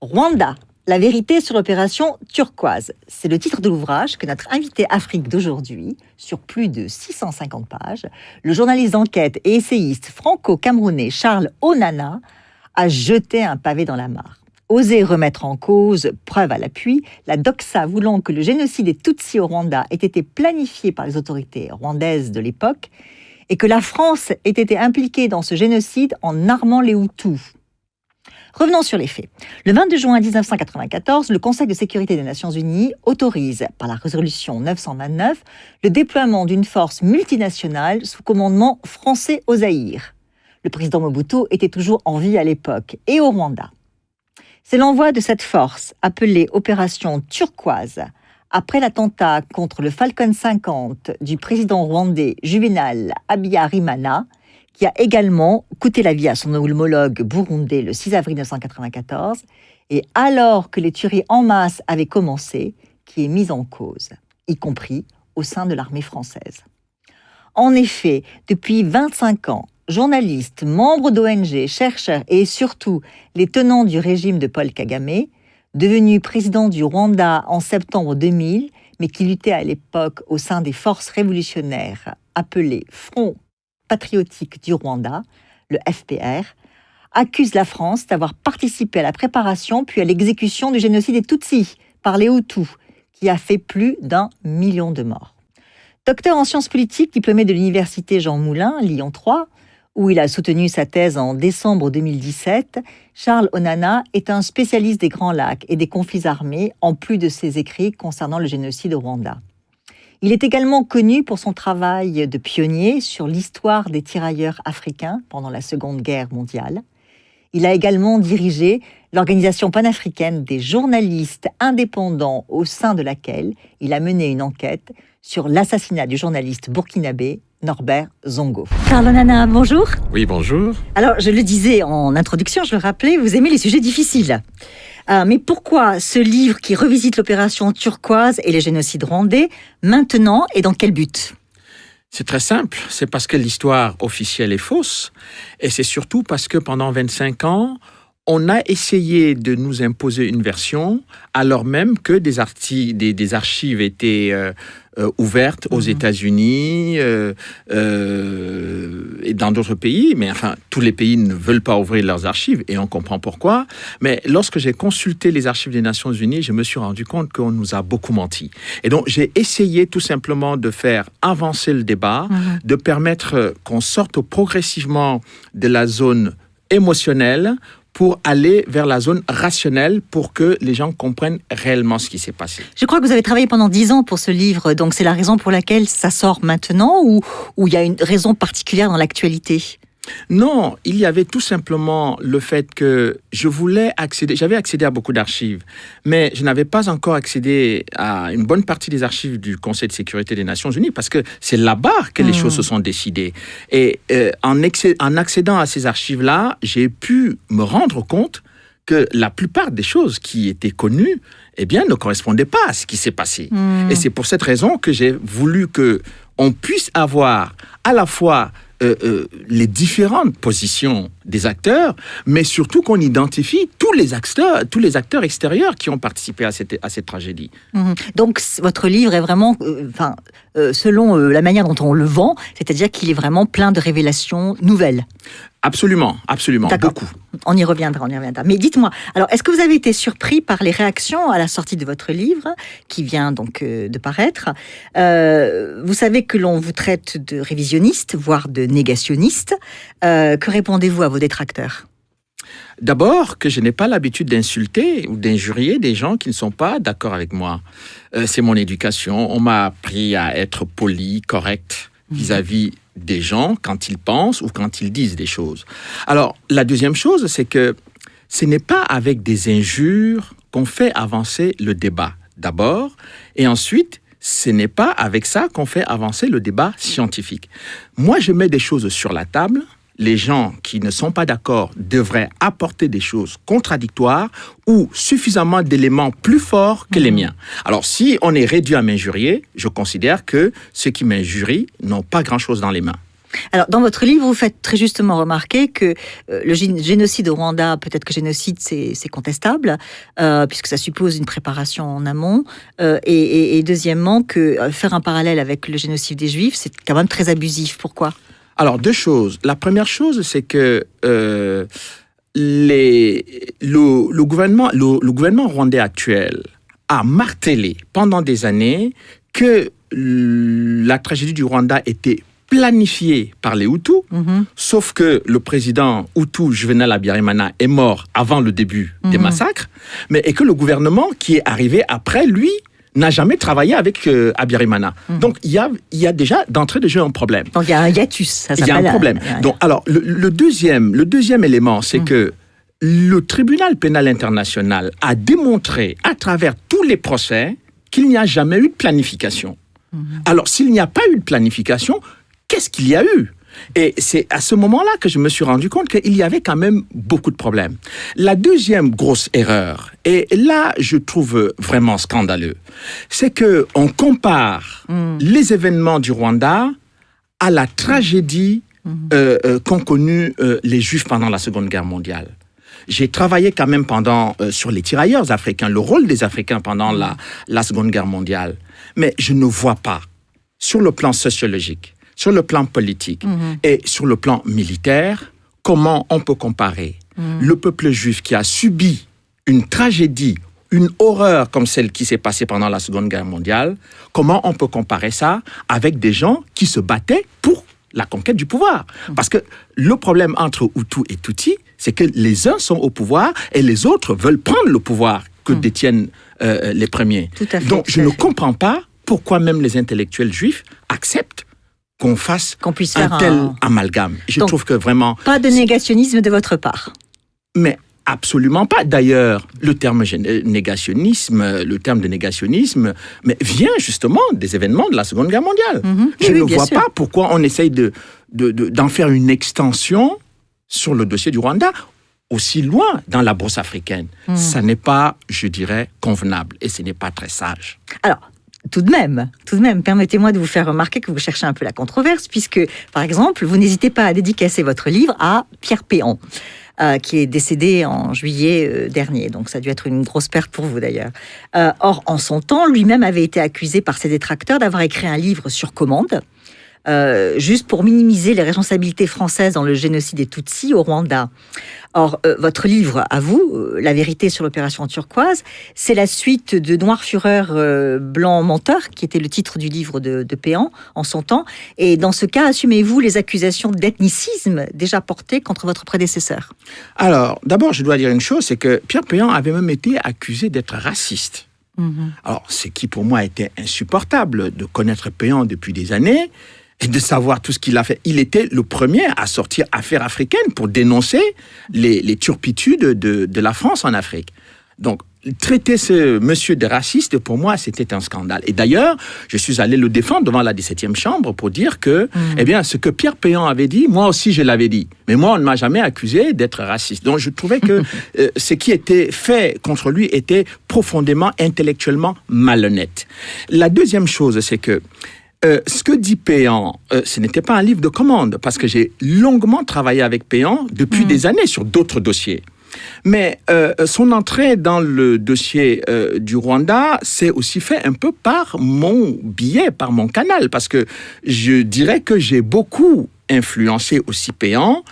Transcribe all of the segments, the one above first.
Rwanda, la vérité sur l'opération turquoise. C'est le titre de l'ouvrage que notre invité Afrique d'aujourd'hui, sur plus de 650 pages, le journaliste d'enquête et essayiste franco-camerounais Charles Onana, a jeté un pavé dans la mare. Oser remettre en cause, preuve à l'appui, la doxa voulant que le génocide des Tutsis au Rwanda ait été planifié par les autorités rwandaises de l'époque et que la France ait été impliquée dans ce génocide en armant les Hutus. Revenons sur les faits. Le 22 juin 1994, le Conseil de sécurité des Nations Unies autorise, par la résolution 929, le déploiement d'une force multinationale sous commandement français au Zaïre. Le président Mobutu était toujours en vie à l'époque, et au Rwanda. C'est l'envoi de cette force, appelée Opération Turquoise, après l'attentat contre le Falcon 50 du président rwandais Juvenal Habyarimana, qui a également coûté la vie à son homologue burundais le 6 avril 1994, et alors que les tueries en masse avaient commencé, qui est mise en cause, y compris au sein de l'armée française. En effet, depuis 25 ans, journalistes, membres d'ONG, chercheurs et surtout les tenants du régime de Paul Kagame, devenu président du Rwanda en septembre 2000, mais qui luttait à l'époque au sein des forces révolutionnaires appelées Front patriotique du Rwanda, le FPR, accuse la France d'avoir participé à la préparation puis à l'exécution du génocide des Tutsis par les Hutus, qui a fait plus d'1 million de morts. Docteur en sciences politiques, diplômé de l'université Jean Moulin, Lyon 3, où il a soutenu sa thèse en décembre 2017, Charles Onana est un spécialiste des Grands Lacs et des conflits armés, en plus de ses écrits concernant le génocide au Rwanda. Il est également connu pour son travail de pionnier sur l'histoire des tirailleurs africains pendant la Seconde Guerre mondiale. Il a également dirigé l'Organisation panafricaine des journalistes indépendants au sein de laquelle il a mené une enquête sur l'assassinat du journaliste burkinabé Norbert Zongo. Charles Onana, bonjour. Oui, bonjour. Alors, je le disais en introduction, je le rappelais, vous aimez les sujets difficiles. Mais pourquoi ce livre qui revisite l'opération turquoise et les génocides rwandais maintenant et dans quel but ? C'est très simple, c'est parce que l'histoire officielle est fausse et c'est surtout parce que pendant 25 ans, on a essayé de nous imposer une version alors même que des archives étaient ouvertes aux États-Unis et dans d'autres pays. Mais enfin, tous les pays ne veulent pas ouvrir leurs archives et on comprend pourquoi. Mais lorsque j'ai consulté les archives des Nations Unies, je me suis rendu compte qu'on nous a beaucoup menti. Et donc, j'ai essayé tout simplement de faire avancer le débat, de permettre qu'on sorte progressivement de la zone émotionnelle pour aller vers la zone rationnelle pour que les gens comprennent réellement ce qui s'est passé. Je crois que vous avez travaillé pendant 10 ans pour ce livre, donc c'est la raison pour laquelle ça sort maintenant ou il y a une raison particulière dans l'actualité ? Non, il y avait tout simplement le fait que j'avais accédé à beaucoup d'archives, mais je n'avais pas encore accédé à une bonne partie des archives du Conseil de sécurité des Nations Unies parce que c'est là-bas que les choses se sont décidées. Et en accédant à ces archives-là, j'ai pu me rendre compte que la plupart des choses qui étaient connues, ne correspondaient pas à ce qui s'est passé. Et c'est pour cette raison que j'ai voulu qu'on puisse avoir à la fois les différentes positions des acteurs, mais surtout qu'on identifie tous les acteurs extérieurs qui ont participé à cette tragédie. Donc, votre livre est vraiment, selon la manière dont on le vend, c'est-à-dire qu'il est vraiment plein de révélations nouvelles. Absolument, D'accord. Beaucoup. On y reviendra. Mais dites-moi, alors, est-ce que vous avez été surpris par les réactions à la sortie de votre livre, qui vient donc de paraître ? Vous savez que l'on vous traite de révisionniste, voire de négationniste. Que répondez-vous à vos détracteurs ? D'abord, que je n'ai pas l'habitude d'insulter ou d'injurier des gens qui ne sont pas d'accord avec moi. C'est mon éducation. On m'a appris à être poli, correct vis-à-vis des gens quand ils pensent ou quand ils disent des choses. Alors, la deuxième chose, c'est que ce n'est pas avec des injures qu'on fait avancer le débat, d'abord, et ensuite, ce n'est pas avec ça qu'on fait avancer le débat scientifique. Moi, je mets des choses sur la table. Les gens qui ne sont pas d'accord devraient apporter des choses contradictoires ou suffisamment d'éléments plus forts que les miens. Alors, si on est réduit à m'injurier, je considère que ceux qui m'injurient n'ont pas grand-chose dans les mains. Alors, dans votre livre, vous faites très justement remarquer que le génocide au Rwanda, peut-être que génocide, c'est contestable, puisque ça suppose une préparation en amont, et deuxièmement, que faire un parallèle avec le génocide des Juifs, c'est quand même très abusif. Pourquoi ? Alors, deux choses. La première chose, c'est que le gouvernement rwandais actuel a martelé pendant des années que la tragédie du Rwanda était planifiée par les Hutus, sauf que le président Hutu Juvenal Habyarimana est mort avant le début des massacres, et que le gouvernement qui est arrivé après lui n'a jamais travaillé avec Habyarimana. Donc, il y a déjà d'entrée de jeu un problème. Donc, il y a un hiatus, ça s'appelle. Il y a un problème. Donc, alors, le deuxième élément, c'est que le tribunal pénal international a démontré à travers tous les procès qu'il n'y a jamais eu de planification. Alors, s'il n'y a pas eu de planification, qu'est-ce qu'il y a eu ? Et c'est à ce moment-là que je me suis rendu compte qu'il y avait quand même beaucoup de problèmes. La deuxième grosse erreur, et là je trouve vraiment scandaleux, c'est qu'on compare les événements du Rwanda à la tragédie qu'ont connue les Juifs pendant la Seconde Guerre mondiale. J'ai travaillé quand même sur les tirailleurs africains, le rôle des Africains pendant la Seconde Guerre mondiale. Mais je ne vois pas, sur le plan sociologique, sur le plan politique et sur le plan militaire, comment on peut comparer le peuple juif qui a subi une tragédie, une horreur comme celle qui s'est passée pendant la Seconde Guerre mondiale, comment on peut comparer ça avec des gens qui se battaient pour la conquête du pouvoir. Parce que le problème entre Hutu et Tutsi, c'est que les uns sont au pouvoir et les autres veulent prendre le pouvoir que détiennent les premiers. Tout à fait, donc je ne comprends pas pourquoi même les intellectuels juifs acceptent qu'on puisse faire un tel amalgame. Je trouve que vraiment... Pas de négationnisme de votre part. Mais absolument pas. D'ailleurs, le terme de négationnisme vient justement des événements de la Seconde Guerre mondiale. Je ne vois pas pourquoi on essaye d'en faire une extension sur le dossier du Rwanda aussi loin dans la brosse africaine. Ça n'est pas, je dirais, convenable et ce n'est pas très sage. Alors, tout de même, permettez-moi de vous faire remarquer que vous cherchez un peu la controverse, puisque, par exemple, vous n'hésitez pas à dédicacer votre livre à Pierre Péan, qui est décédé en juillet dernier. Donc, ça a dû être une grosse perte pour vous, d'ailleurs. Or, en son temps, lui-même avait été accusé par ses détracteurs d'avoir écrit un livre sur commande, juste pour minimiser les responsabilités françaises dans le génocide des Tutsis au Rwanda. Or, votre livre, à vous, La vérité sur l'opération turquoise, c'est la suite de Noir Fureur, Blanc Menteur, qui était le titre du livre de Péan en son temps. Et dans ce cas, assumez-vous les accusations d'ethnicisme déjà portées contre votre prédécesseur ? Alors, d'abord, je dois dire une chose, c'est que Pierre Péan avait même été accusé d'être raciste. Alors, ce qui pour moi était insupportable de connaître Péan depuis des années, et de savoir tout ce qu'il a fait. Il était le premier à sortir Affaires africaines pour dénoncer les turpitudes de la France en Afrique. Donc, traiter ce monsieur de raciste, pour moi, c'était un scandale. Et d'ailleurs, je suis allé le défendre devant la 17e chambre pour dire que, ce que Pierre Péan avait dit, moi aussi je l'avais dit. Mais moi, on ne m'a jamais accusé d'être raciste. Donc, je trouvais que ce qui était fait contre lui était profondément, intellectuellement malhonnête. La deuxième chose, c'est que ce que dit Péan, ce n'était pas un livre de commande, parce que j'ai longuement travaillé avec Péan depuis des années sur d'autres dossiers. Mais son entrée dans le dossier du Rwanda s'est aussi fait un peu par mon biais, par mon canal, parce que je dirais que j'ai beaucoup influencé aussi Péan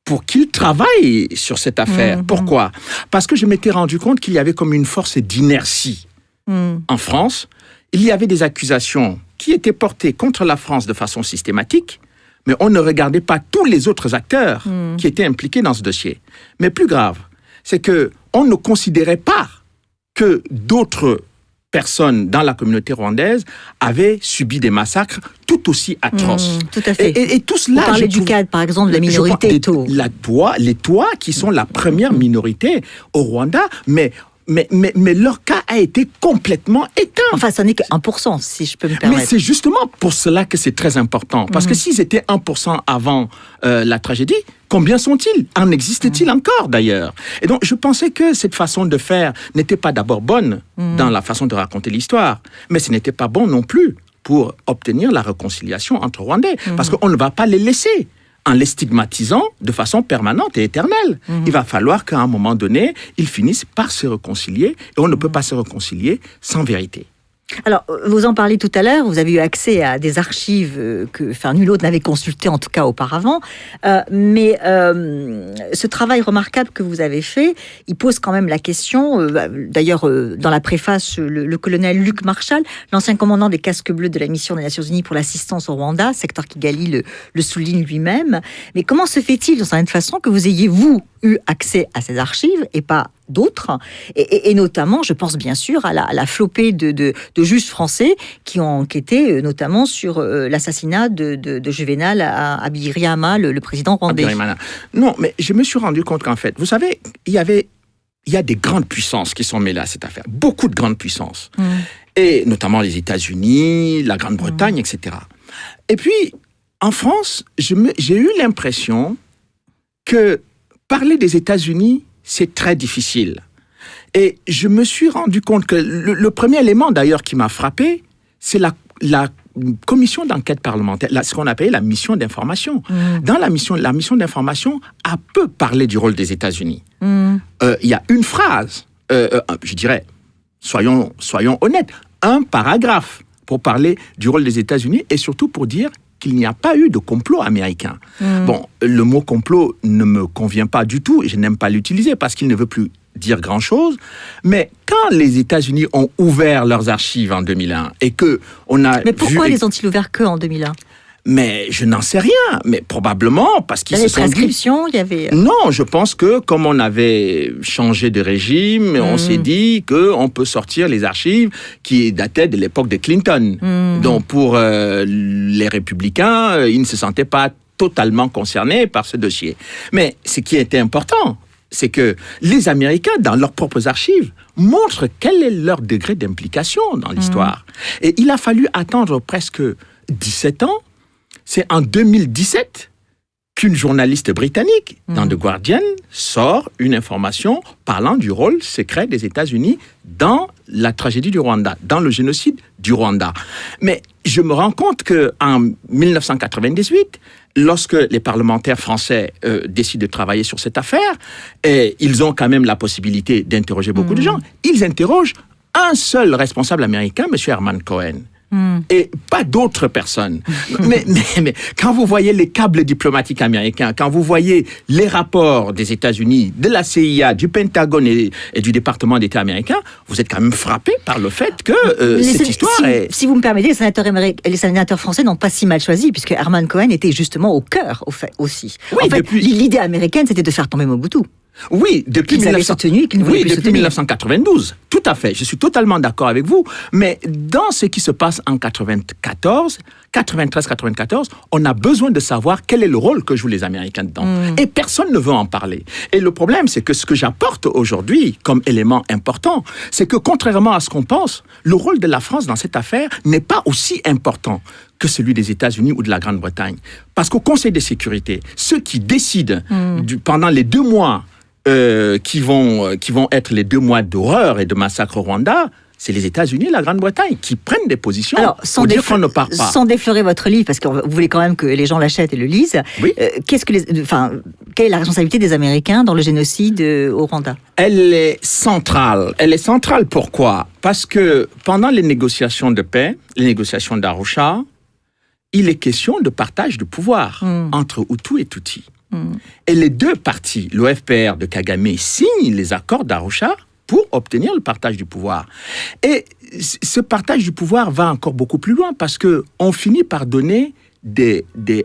pour qu'il travaille sur cette affaire. Pourquoi ? Parce que je m'étais rendu compte qu'il y avait comme une force d'inertie en France. Il y avait des accusations qui étaient portées contre la France de façon systématique, mais on ne regardait pas tous les autres acteurs qui étaient impliqués dans ce dossier. Mais plus grave, c'est qu'on ne considérait pas que d'autres personnes dans la communauté rwandaise avaient subi des massacres tout aussi atroces. Tout à fait. Et tout cela, vous parlez du cas, par exemple, de la minorité Hutu. Les Touas, qui sont la première minorité au Rwanda, mais leur cas a été complètement éteint. Enfin, ça n'est que 1%, si je peux me permettre. Mais c'est justement pour cela que c'est très important. Parce que s'ils étaient 1% avant la tragédie, combien sont-ils ? En existe-t-il encore, d'ailleurs ? Et donc, je pensais que cette façon de faire n'était pas d'abord bonne dans la façon de raconter l'histoire, mais ce n'était pas bon non plus pour obtenir la réconciliation entre Rwandais. Parce qu'on ne va pas les laisser en les stigmatisant de façon permanente et éternelle. Il va falloir qu'à un moment donné, ils finissent par se réconcilier, et on ne peut pas se réconcilier sans vérité. Alors, vous en parlez tout à l'heure, vous avez eu accès à des archives que nul autre n'avait consultées, en tout cas auparavant, mais ce travail remarquable que vous avez fait, il pose quand même la question, d'ailleurs dans la préface, le colonel Luc Marshall, l'ancien commandant des casques bleus de la mission des Nations Unies pour l'assistance au Rwanda, secteur Kigali le souligne lui-même, mais comment se fait-il, d'une certaine façon, que vous ayez, vous, eu accès à ces archives et pas d'autres, et notamment, je pense bien sûr à la flopée de juges français qui ont enquêté notamment sur l'assassinat de Juvénal à Bigirimana, le président rwandais. Non, mais je me suis rendu compte qu'en fait, vous savez, il y a des grandes puissances qui sont mêlées à cette affaire, beaucoup de grandes puissances, et notamment les États-Unis, la Grande-Bretagne, etc. Et puis, en France, j'ai eu l'impression que parler des États-Unis, c'est très difficile. Et je me suis rendu compte que le premier élément, d'ailleurs, qui m'a frappé, c'est la commission d'enquête parlementaire, ce qu'on appelle la mission d'information. Dans la mission d'information a peu parlé du rôle des États-Unis. Il y a une phrase, je dirais, soyons honnêtes, un paragraphe pour parler du rôle des États-Unis et surtout pour dire qu'il n'y a pas eu de complot américain. Bon, le mot complot ne me convient pas du tout, et je n'aime pas l'utiliser parce qu'il ne veut plus dire grand-chose, mais quand les États-Unis ont ouvert leurs archives en 2001 et que on a Mais pourquoi les ont-ils ouverts qu'en 2001 ? Mais je n'en sais rien, mais probablement parce qu'ils se sont dit... Il y avait... Non, je pense que comme on avait changé de régime, on s'est dit qu'on peut sortir les archives qui dataient de l'époque de Clinton. Donc pour les républicains, ils ne se sentaient pas totalement concernés par ce dossier. Mais ce qui était important, c'est que les Américains, dans leurs propres archives, montrent quel est leur degré d'implication dans l'histoire. Et il a fallu attendre presque 17 ans. C'est en 2017 qu'une journaliste britannique, dans The Guardian, sort une information parlant du rôle secret des États-Unis dans la tragédie du Rwanda, dans le génocide du Rwanda. Mais je me rends compte qu'en 1998, lorsque les parlementaires français décident de travailler sur cette affaire, et ils ont quand même la possibilité d'interroger beaucoup de gens, ils interrogent un seul responsable américain, M. Herman Cohen. Et pas d'autres personnes. Mais quand vous voyez les câbles diplomatiques américains, quand vous voyez les rapports des États-Unis, de la CIA, du Pentagone et du département d'État américain, vous êtes quand même frappé par le fait que cette histoire est... Si vous me permettez, les sénateurs français n'ont pas si mal choisi, puisque Herman Cohen était justement au cœur aussi. Oui, en fait, l'idée américaine, c'était de faire tomber Mobutu. Oui, depuis 1992. Tout à fait. Je suis totalement d'accord avec vous. Mais dans ce qui se passe en 93-94, on a besoin de savoir quel est le rôle que jouent les Américains dedans. Et personne ne veut en parler. Et le problème, c'est que ce que j'apporte aujourd'hui comme élément important, c'est que contrairement à ce qu'on pense, le rôle de la France dans cette affaire n'est pas aussi important que celui des États-Unis ou de la Grande-Bretagne. Parce qu'au Conseil de sécurité, ceux qui décident pendant les 2 mois qui vont être les 2 mois d'horreur et de massacre au Rwanda, c'est les États-Unis et la Grande-Bretagne qui prennent des positions pour dire qu'on ne part pas. Sans déflorer votre livre, parce que vous voulez quand même que les gens l'achètent et le lisent, oui. Quelle est la responsabilité des Américains dans le génocide au Rwanda ? Elle est centrale. Elle est centrale pourquoi ? Parce que pendant les négociations de paix, les négociations d'Arusha, il est question de partage de pouvoir entre Hutu et Tutsi. Et les 2 parties, l'OFPR de Kagame, signent les accords d'Arusha pour obtenir le partage du pouvoir. Et ce partage du pouvoir va encore beaucoup plus loin parce qu'on finit par donner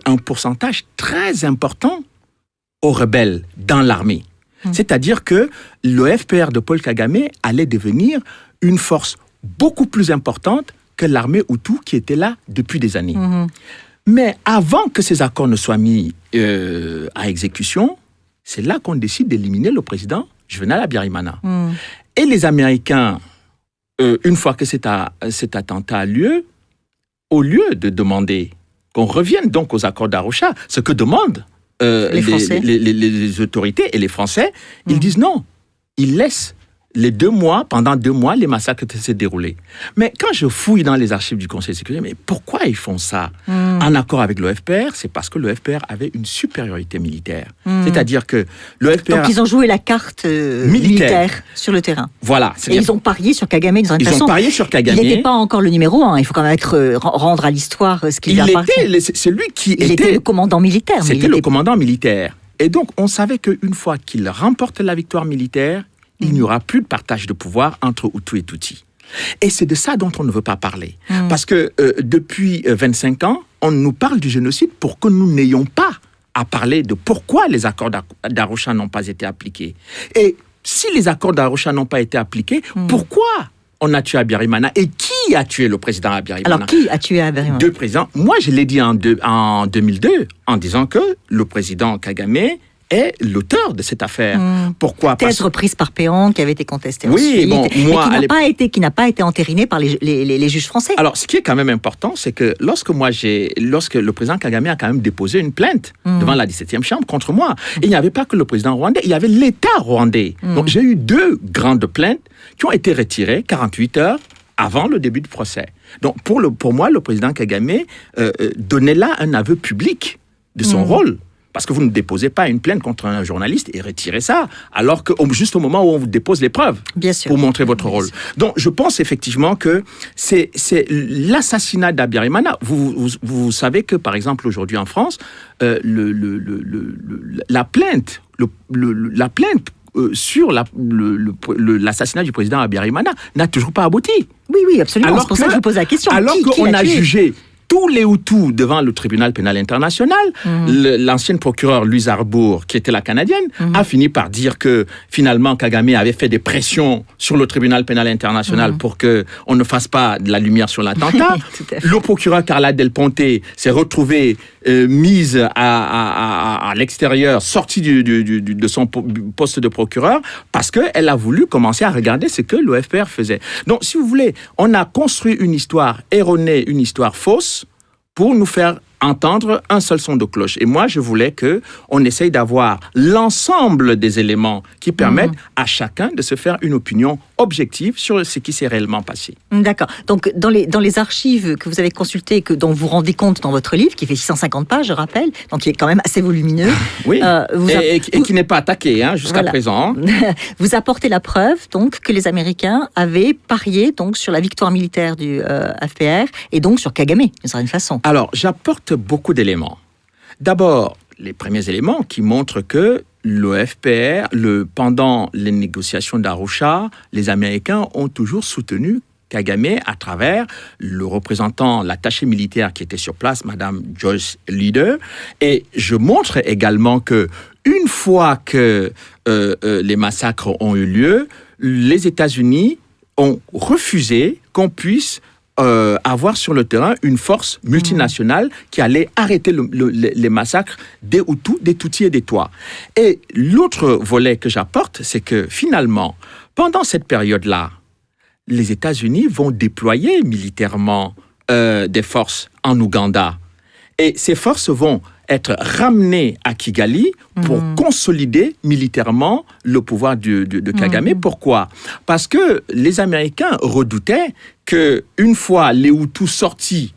un pourcentage très important aux rebelles dans l'armée. C'est-à-dire que l'OFPR de Paul Kagame allait devenir une force beaucoup plus importante que l'armée Hutu qui était là depuis des années. Mais avant que ces accords ne soient mis à exécution, c'est là qu'on décide d'éliminer le président Juvénal Habyarimana. Et les Américains, une fois que cet attentat a lieu, au lieu de demander qu'on revienne donc aux accords d'Arusha, ce que demandent les autorités et les Français, ils disent non. Ils laissent pendant 2 mois, les massacres s'est déroulés. Mais quand je fouille dans les archives du Conseil de sécurité, mais pourquoi ils font ça en accord avec le FPR? C'est parce que le FPR avait une supériorité militaire. C'est-à-dire que le FPR... Donc ils ont joué la carte militaire sur le terrain. Voilà. Et ils ont parié sur Kagame d'une certaine façon. Ils ont parié sur Kagame. Il n'était pas encore le numéro 1. Il faut quand même rendre à l'histoire ce qu'il lui appartient. C'est lui qui Il était le commandant militaire. C'était le commandant militaire. Et donc, on savait qu'une fois qu'il remporte la victoire militaire, il n'y aura plus de partage de pouvoir entre Hutu et Tutsi. Et c'est de ça dont on ne veut pas parler. Parce que depuis 25 ans, on nous parle du génocide pour que nous n'ayons pas à parler de pourquoi les accords d'Arusha n'ont pas été appliqués. Et si les accords d'Arusha n'ont pas été appliqués, pourquoi on a tué Habyarimana? Et qui a tué le président Habyarimana? Alors, qui a tué Habyarimana? 2 présidents. Moi, je l'ai dit en 2002, en disant que le président Kagame est l'auteur de cette affaire. Pourquoi? Thèse reprise par Péan, qui avait été contestée oui, ensuite, bon, moi, qui n'a pas été entérinée par les juges français. Alors, ce qui est quand même important, c'est que lorsque le président Kagame a quand même déposé une plainte devant la 17e chambre contre moi, il n'y avait pas que le président rwandais, il y avait l'État rwandais. Donc, j'ai eu 2 grandes plaintes qui ont été retirées 48 heures avant le début du procès. Donc, pour moi, le président Kagame donnait là un aveu public de son rôle. Parce que vous ne déposez pas une plainte contre un journaliste et retirez ça, alors que juste au moment où on vous dépose les preuves pour montrer votre rôle. Donc, je pense effectivement que c'est l'assassinat d'Habyarimana. Vous savez que, par exemple, aujourd'hui en France, la plainte sur l'assassinat du président Habyarimana n'a toujours pas abouti. Oui, absolument. C'est pour ça que je vous pose la question. Alors qu'on a jugé tous les Hutus devant le tribunal pénal international, l'ancienne procureure Louise Arbour, qui était la Canadienne, a fini par dire que finalement Kagame avait fait des pressions sur le tribunal pénal international pour qu'on ne fasse pas de la lumière sur l'attentat. Le procureur Carla Del Ponte s'est retrouvée mise à l'extérieur, sortie de son poste de procureur, parce qu'elle a voulu commencer à regarder ce que le FPR faisait. Donc, si vous voulez, on a construit une histoire erronée, une histoire fausse, pour nous faire entendre un seul son de cloche. Et moi, je voulais qu'on essaye d'avoir l'ensemble des éléments qui permettent à chacun de se faire une opinion objective sur ce qui s'est réellement passé. D'accord. Donc, dans les archives que vous avez consultées, dont vous rendez compte dans votre livre, qui fait 650 pages, je rappelle, donc qui est quand même assez volumineux. Oui, et qui n'est pas attaqué jusqu'à présent. Vous apportez la preuve, donc, que les Américains avaient parié donc, sur la victoire militaire du FPR et donc sur Kagame, d'une certaine façon. Alors, j'apporte beaucoup d'éléments. D'abord, les premiers éléments qui montrent que le FPR, pendant les négociations d'Arusha, les Américains ont toujours soutenu Kagame à travers le représentant, l'attaché militaire qui était sur place, Madame Joyce Leader. Et je montre également que une fois que les massacres ont eu lieu, les États-Unis ont refusé qu'on puisse avoir sur le terrain une force multinationale qui allait arrêter les massacres des Hutus, des Tutsis et des Twa. Et l'autre volet que j'apporte, c'est que finalement, pendant cette période-là, les États-Unis vont déployer militairement des forces en Ouganda. Et ces forces vont être ramenées à Kigali pour consolider militairement le pouvoir de Kagame. Pourquoi? Parce que les Américains redoutaient qu'une fois les Hutus sortis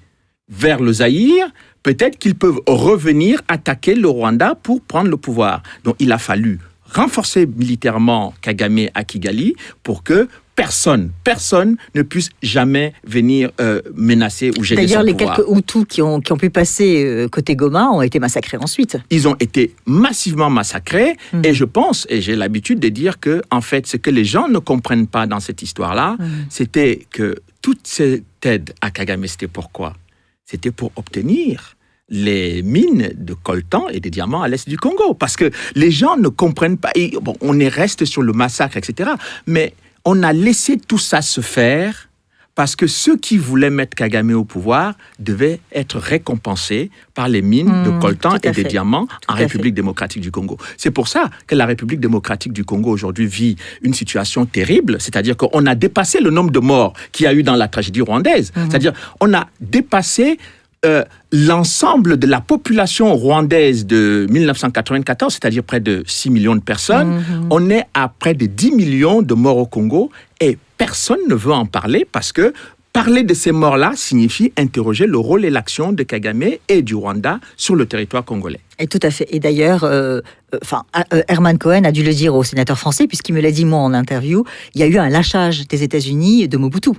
vers le Zaïre, peut-être qu'ils peuvent revenir attaquer le Rwanda pour prendre le pouvoir. Donc il a fallu renforcer militairement Kagame à Kigali pour que personne ne puisse jamais venir menacer ou gêner son pouvoir. D'ailleurs, les quelques Hutus qui ont pu passer côté Goma ont été massacrés ensuite. Ils ont été massivement massacrés et je pense, et j'ai l'habitude de dire que, en fait, ce que les gens ne comprennent pas dans cette histoire-là, c'était que toute cette aide à Kagame, c'était pourquoi? C'était pour obtenir les mines de coltan et des diamants à l'est du Congo. Parce que les gens ne comprennent pas. Et, bon, on reste sur le massacre, etc. Mais on a laissé tout ça se faire parce que ceux qui voulaient mettre Kagame au pouvoir devaient être récompensés par les mines de coltan et des diamants en République démocratique du Congo. C'est pour ça que la République démocratique du Congo aujourd'hui vit une situation terrible, c'est-à-dire qu'on a dépassé le nombre de morts qu'il y a eu dans la tragédie rwandaise. C'est-à-dire on a dépassé l'ensemble de la population rwandaise de 1994, c'est-à-dire près de 6 millions de personnes, on est à près de 10 millions de morts au Congo et personne ne veut en parler parce que parler de ces morts-là signifie interroger le rôle et l'action de Kagame et du Rwanda sur le territoire congolais. Et tout à fait. Et d'ailleurs, Herman Cohen a dû le dire au sénateur français, puisqu'il me l'a dit moi en interview, il y a eu un lâchage des États-Unis de Mobutu.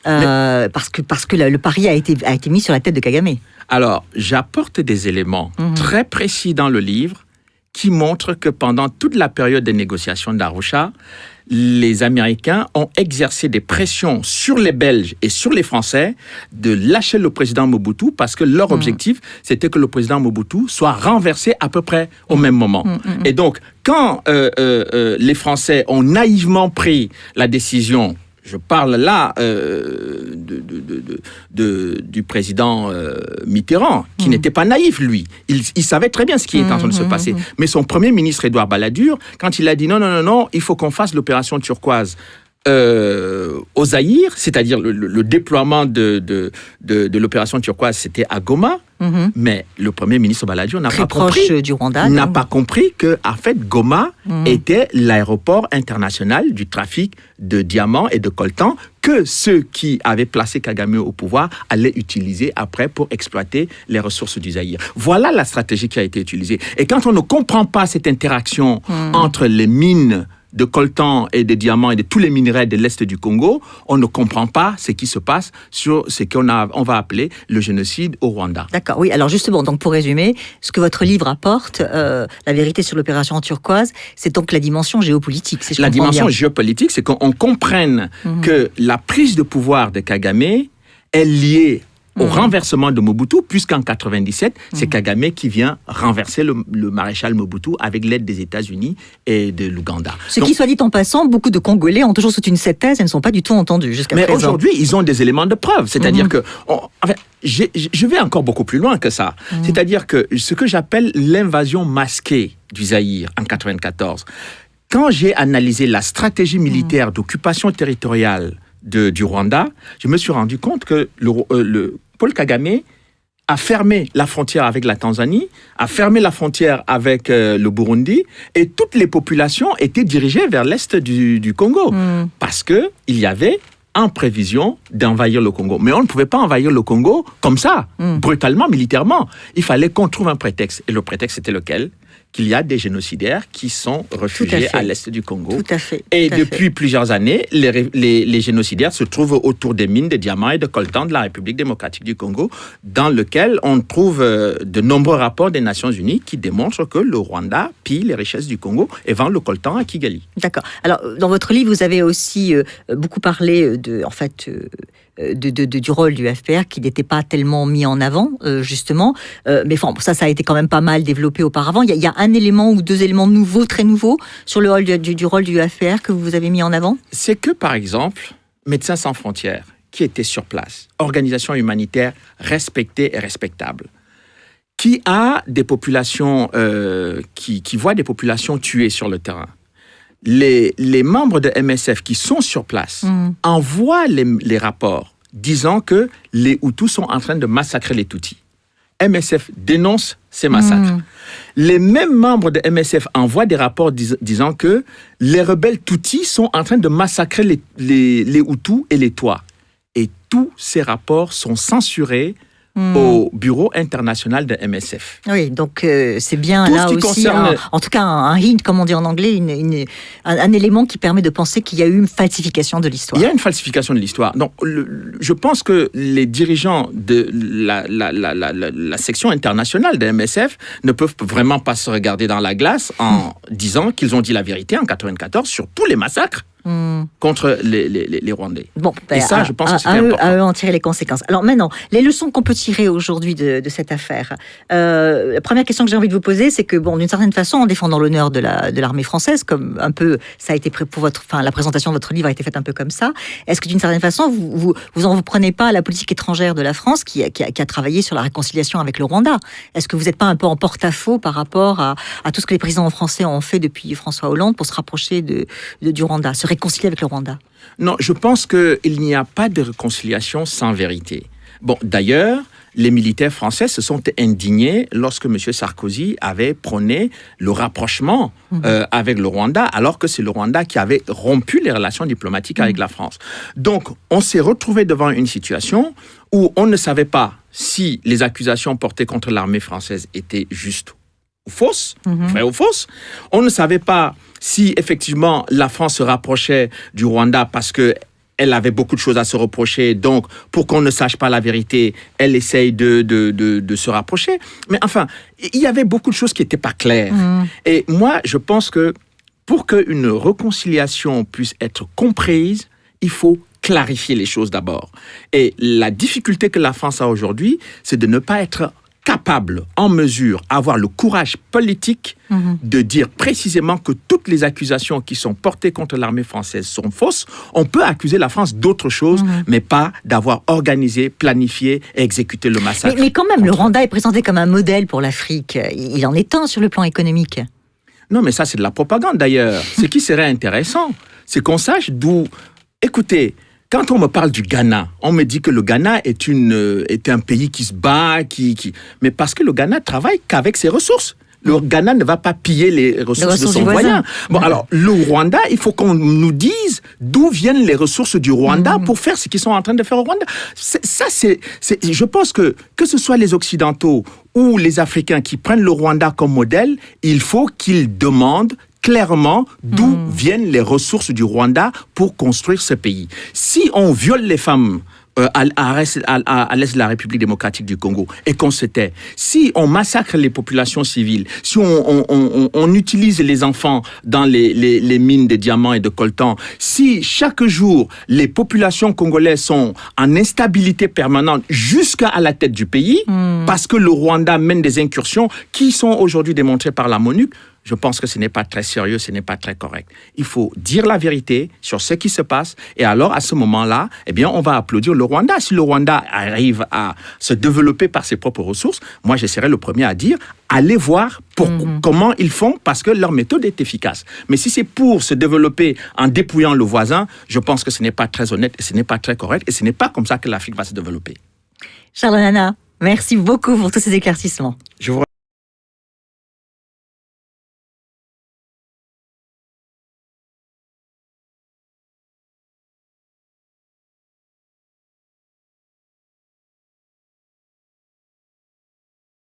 Parce que le pari a été mis sur la tête de Kagame. Alors, j'apporte des éléments très précis dans le livre qui montrent que pendant toute la période des négociations d'Arusha, les Américains ont exercé des pressions sur les Belges et sur les Français de lâcher le président Mobutu parce que leur objectif, c'était que le président Mobutu soit renversé à peu près au même moment. Et donc, quand les Français ont naïvement pris la décision, je parle là du président Mitterrand, qui n'était pas naïf, lui. Il savait très bien ce qui était en train de se passer. Mais son premier ministre, Édouard Balladur, quand il a dit non, il faut qu'on fasse l'opération turquoise au Zaïre, c'est-à-dire le déploiement de l'opération turquoise, c'était à Goma. Mais le premier ministre Balladur n'a pas compris que, en fait, Goma était l'aéroport international du trafic de diamants et de coltan que ceux qui avaient placé Kagame au pouvoir allaient utiliser après pour exploiter les ressources du Zaïre. Voilà la stratégie qui a été utilisée. Et quand on ne comprend pas cette interaction entre les mines de coltan et de diamants et de tous les minerais de l'Est du Congo, on ne comprend pas ce qui se passe sur ce qu'on va appeler le génocide au Rwanda. D'accord, oui. Alors justement, donc pour résumer, ce que votre livre apporte, la vérité sur l'opération turquoise, c'est donc la dimension géopolitique. Si je la dimension bien. Géopolitique, c'est qu'on comprenne que la prise de pouvoir de Kagame est liée au renversement de Mobutu, puisqu'en 97, c'est Kagame qui vient renverser le maréchal Mobutu avec l'aide des États-Unis et de l'Ouganda. Qui, soit dit en passant, beaucoup de Congolais ont toujours soutenu cette thèse et ne sont pas du tout entendus jusqu'à présent. Mais aujourd'hui, ils ont des éléments de preuve. C'est-à-dire que... je vais encore beaucoup plus loin que ça. C'est-à-dire que ce que j'appelle l'invasion masquée du Zaïre en 94, quand j'ai analysé la stratégie militaire d'occupation territoriale du Rwanda, je me suis rendu compte que Paul Kagame a fermé la frontière avec la Tanzanie, a fermé la frontière avec le Burundi, et toutes les populations étaient dirigées vers l'est du Congo, parce qu'il y avait en prévision d'envahir le Congo. Mais on ne pouvait pas envahir le Congo comme ça, brutalement, militairement. Il fallait qu'on trouve un prétexte. Et le prétexte, c'était lequel ? Qu'il y a des génocidaires qui sont réfugiés à l'est du Congo. Tout à fait. Et depuis plusieurs années, les génocidaires se trouvent autour des mines de diamants et de coltan de la République démocratique du Congo, dans lequel on trouve de nombreux rapports des Nations Unies qui démontrent que le Rwanda pille les richesses du Congo et vend le coltan à Kigali. D'accord. Alors, dans votre livre, vous avez aussi beaucoup parlé du rôle du FPR qui n'était pas tellement mis en avant, justement. Mais bon, ça a été quand même pas mal développé auparavant. Il y a un élément ou deux éléments nouveaux, très nouveaux, sur le rôle du rôle du FPR que vous avez mis en avant ? C'est que, par exemple, Médecins sans frontières, qui était sur place, organisation humanitaire respectée et respectable, qui a des populations, qui voit des populations tuées sur le terrain. Les membres de MSF qui sont sur place envoient les rapports disant que les Hutus sont en train de massacrer les Tutsis. MSF dénonce ces massacres. Les mêmes membres de MSF envoient des rapports disant que les rebelles Tutsis sont en train de massacrer les Hutus et les Twa. Et tous ces rapports sont censurés au bureau international de MSF. Oui, donc c'est bien tout là aussi, concerne... en tout cas un hint, comme on dit en anglais, un élément qui permet de penser qu'il y a eu une falsification de l'histoire. Il y a une falsification de l'histoire. Donc, je pense que les dirigeants de la section internationale de MSF ne peuvent vraiment pas se regarder dans la glace en disant qu'ils ont dit la vérité en 1994 sur tous les massacres contre les Rwandais. Bon, et ça, je pense que c'est important. À eux en tirer les conséquences. Alors maintenant, les leçons qu'on peut tirer aujourd'hui de cette affaire. La première question que j'ai envie de vous poser, c'est que, bon, d'une certaine façon, en défendant l'honneur de l'armée française, comme un peu, ça a été pour la présentation de votre livre a été faite un peu comme ça. Est-ce que d'une certaine façon, vous en prenez pas à la politique étrangère de la France qui a travaillé sur la réconciliation avec le Rwanda? Est-ce que vous n'êtes pas un peu en porte-à-faux par rapport à tout ce que les présidents français ont fait depuis François Hollande pour se rapprocher du Rwanda, se réconcilier avec le Rwanda? Non, je pense qu'il n'y a pas de réconciliation sans vérité. Bon, d'ailleurs, les militaires français se sont indignés lorsque M. Sarkozy avait prôné le rapprochement avec le Rwanda, alors que c'est le Rwanda qui avait rompu les relations diplomatiques avec la France. Donc, on s'est retrouvé devant une situation où on ne savait pas si les accusations portées contre l'armée française étaient justes ou fausses, vraies ou fausses. On ne savait pas si, effectivement, la France se rapprochait du Rwanda parce que elle avait beaucoup de choses à se reprocher, donc pour qu'on ne sache pas la vérité, elle essaye de se rapprocher. Mais enfin, il y avait beaucoup de choses qui n'étaient pas claires. Et moi, je pense que pour qu'une réconciliation puisse être comprise, il faut clarifier les choses d'abord. Et la difficulté que la France a aujourd'hui, c'est de ne pas être capable, en mesure, avoir le courage politique de dire précisément que toutes les accusations qui sont portées contre l'armée française sont fausses. On peut accuser la France d'autres choses, mais pas d'avoir organisé, planifié et exécuté le massacre. Mais quand même, le Rwanda est présenté comme un modèle pour l'Afrique. Il en est un sur le plan économique. Non, mais ça, c'est de la propagande d'ailleurs. Ce qui serait intéressant, c'est qu'on sache d'où... Écoutez, quand on me parle du Ghana, on me dit que le Ghana est un pays qui se bat, mais parce que le Ghana travaille qu'avec ses ressources. Le Ghana ne va pas piller les ressources de son voisin. Bon, alors, le Rwanda, il faut qu'on nous dise d'où viennent les ressources du Rwanda pour faire ce qu'ils sont en train de faire au Rwanda. Je pense que ce soit les Occidentaux ou les Africains qui prennent le Rwanda comme modèle, il faut qu'ils demandent clairement d'où viennent les ressources du Rwanda pour construire ce pays. Si on viole les femmes à l'est de la République démocratique du Congo et qu'on se tait, si on massacre les populations civiles, si on utilise les enfants dans les mines de diamants et de coltan, si chaque jour les populations congolaises sont en instabilité permanente jusqu'à la tête du pays, parce que le Rwanda mène des incursions qui sont aujourd'hui démontrées par la MONUC, je pense que ce n'est pas très sérieux, ce n'est pas très correct. Il faut dire la vérité sur ce qui se passe et alors à ce moment-là, eh bien, on va applaudir le Rwanda. Si le Rwanda arrive à se développer par ses propres ressources, moi je serai le premier à dire allez voir comment ils font parce que leur méthode est efficace. Mais si c'est pour se développer en dépouillant le voisin, je pense que ce n'est pas très honnête et ce n'est pas très correct et ce n'est pas comme ça que l'Afrique va se développer. Charles Onana, merci beaucoup pour tous ces éclaircissements. Je vous